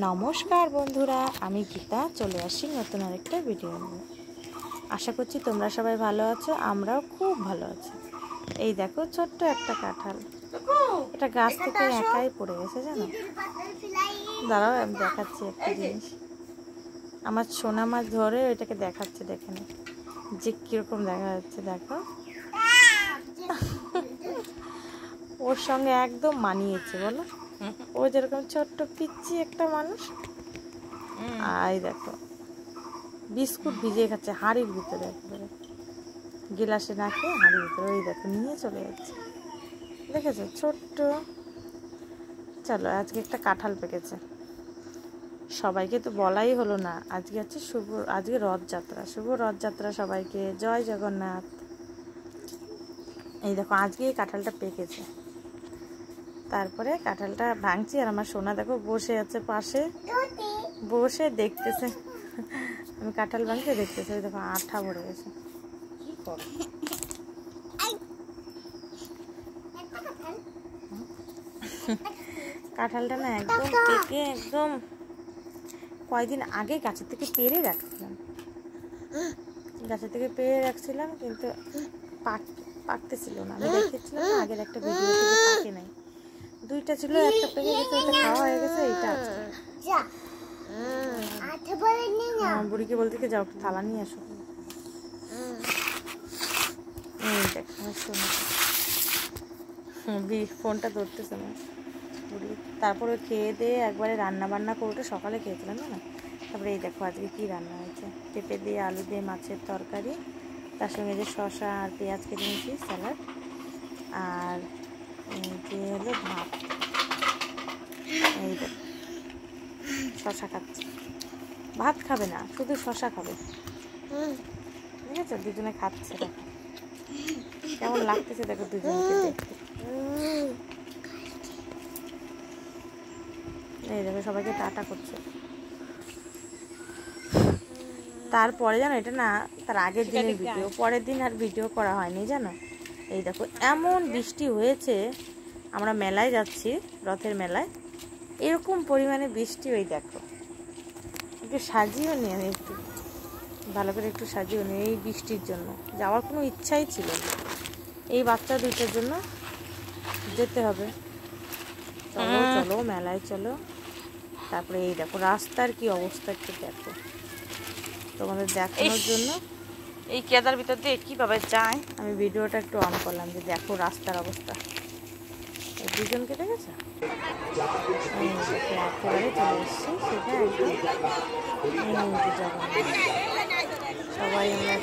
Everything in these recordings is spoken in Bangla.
নমস্কার বন্ধুরা, আমি গীতা চলে আসি নতুন আরেকটা ভিডিও নিয়ে। আশা করছি তোমরা সবাই ভালো আছো, আমরাও খুব ভালো আছি। এই দেখো ছোট্ট একটা কাঁঠাল, এটা গাছ থেকে একাই পড়ে গেছে জানো। দাঁড়াও আমি দেখাচ্ছি একটা জিনিস। আমার সোনা মাছ ধরে ওইটাকে দেখাচ্ছে, দেখে না যে কীরকম দেখা যাচ্ছে। দেখো ওর সঙ্গে একদম মানিয়েছে বলো। ও যেরকম ছোট্ট পিচ্ছি একটা মানুষ, আর দেখো বিস্কুট ভিজিয়ে খাচ্ছে হাঁড়ির ভিতরে, একেবারে গিলাসে না খেয়ে হাঁড়ির ভিতরে। ওই দেখো নিয়ে চলে যাচ্ছে, দেখেছো ছোট্ট। চলো আজকে একটা কাঁঠাল পেকেছে, সবাইকে তো বলাই হলো না। আজকে হচ্ছে আজকে রথযাত্রা, শুভ রথযাত্রা সবাইকে, জয় জগন্নাথ। এই দেখো আজকে এই কাঁঠালটা পেকেছে, তারপরে কাঁঠালটা ভাঙছি। আর আমার সোনা দেখো বসে আছে পাশে, বসে দেখতেছে আমি কাঁঠাল ভাঙতে, দেখতেছে। ওই দেখো আঠা ভরে গেছে। কাঁঠালটা না একদম পেকে, একদম কয়েকদিন আগে গাছের থেকে পেরে রাখছিলাম, কিন্তু পাকতেছিল না। আমি দেখেছিলাম আগের একটা ভিডিও থেকে, পাকে নাই। দুইটা ছিল, একটা পেকে গেছে, ওটা খাওয়া হয়ে গেছে। এইটা বুড়িকে বলতে যাও একটু থালা নিয়ে আসো। ফোনটা ধরতেছে না বুড়ি। তারপরে খেয়ে দিয়ে একবারে রান্না বান্না করে, সকালে খেয়েছিলাম না। তারপরে এই দেখো আজকে কি রান্না হয়েছে, পেঁপে দিয়ে আলু দিয়ে মাছের তরকারি, তার সঙ্গে যে শসা আর পেঁয়াজ কেটে নিয়েছি, স্যালাড, আর যে হলো ভাত। এই দেখো শসা খাচ্ছে, ভাত খাবে না, শুধু শসা খাবে। ঠিক আছে, দুজনে খাচ্ছে। দেখো কেমন লাগতেছে, দেখো দুজনকে দেখতে। এই দেখো সবাইকে টাটা করছে। তারপরে জানো, এটা না তার আগের দিনের ভিডিও, পরের দিন আর ভিডিও করা হয়নি জানো। এই দেখো এমন বৃষ্টি হয়েছে, আমরা মেলায় যাচ্ছি, রথের মেলায়, এরকম পরিমাণে বৃষ্টি। ওই দেখো একটু সাজিয়েও নি, আমি একটু ভালো করে একটু সাজিয়েও নি। এই বৃষ্টির জন্য যাওয়ার কোনো ইচ্ছাই ছিল না, এই বাচ্চা দুইটার জন্য যেতে হবে। চলো চলো মেলায় চলো। তারপরে এই দেখো রাস্তার কি অবস্থা, একটু দেখো তোমাদের দেখানোর জন্য। এই কেদার ভিতর দিয়ে কীভাবে যায়, আমি ভিডিওটা একটু অন করলাম যে দেখো রাস্তার অবস্থা। এই দুজনকে দেখেছো, একেবারে চলে এসছি সেটা একদম। সবাই আমরা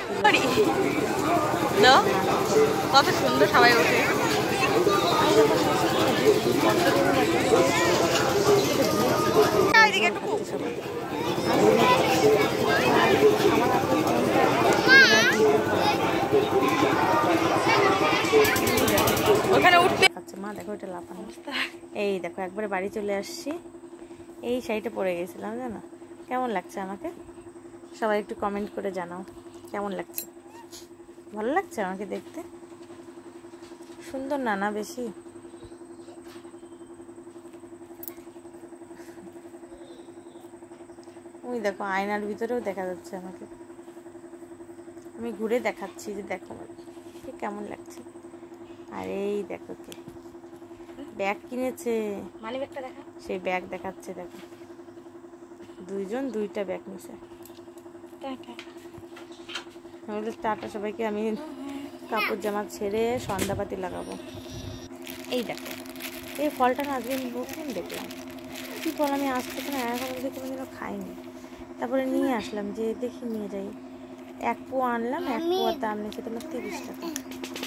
কত সুন্দর সবাই ওঠে। ওখানে উঠতে আচ্ছা মা দেখো এটা লাফানো। এই দেখো একবারে বাড়ি চলে আসছি, এই শাড়িটা পরে গেছিলাম জানো। কেমন লাগছে আমাকে সবাই একটু কমেন্ট করে জানাও, কেমন লাগছে? ভালো লাগছে আমাকে দেখতে? সুন্দর না না বেশি? ওই দেখো আয়নার ভিতরেও দেখা যাচ্ছে আমাকে, আমি ঘুরে দেখাচ্ছি যে দেখো ঠিক কেমন লাগছে। আর এই দেখো কে ব্যাগ কিনেছে, মানি ব্যাগটা দেখা, সেই ব্যাগ দেখাচ্ছে। দেখো দুইজন দুইটা ব্যাগ নিছে। টাটা সবাইকে। আমি কাপড় জামা ছেড়ে সন্ধ্যাবাতি লাগাবো। এই দেখো এই ফলটা না আজকে নতুন দেখলাম, কী ফল আমি আজ থেকে না এখন অবধি কোনোদিনও খাইনি। তারপরে নিয়ে আসলাম, যে দেখি নিয়ে যাই। এক পোয়া আনলাম, এক পোয়ার দাম নিয়েছে তোমার 30 টাকা।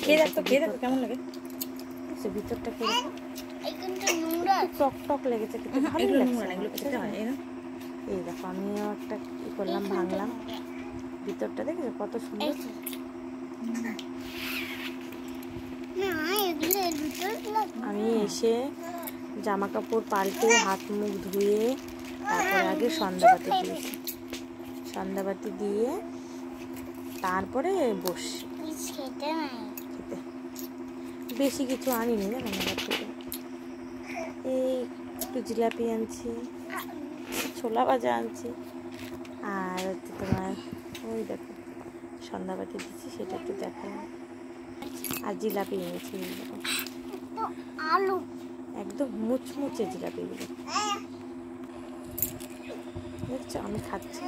খেয়ে দেখো কেমন লাগে, ভিতরটা কিরকম টক টক লেগেছে, কিন্তু ভালো লাগছে। এই দেখো আমিও একটা ই করলাম, ভাঙলাম, ভিতরটা দেখেছো কত সুন্দর। আমি এসে জামা কাপড় পাল্টে হাত মুখ ধুয়ে তারপরে আগে সন্ধ্যাবাতি দিয়েছি, সন্ধ্যাবাতি দিয়ে তারপরে বসি খেতে। বেশি কিছু আনিনি জানো মেলার থেকে, এই একটু জিলাপি আনছি, ছোলা ভাজা আনছি, আর হচ্ছে তোমার ওই দেখো সন্ধ্যাবাতি দিচ্ছি, সেটা একটু দেখালাম। আর জিলাপি এনেছি, আলু একদম মুচমুচে জিলাপিগুলো দেখছো আমি খাচ্ছি।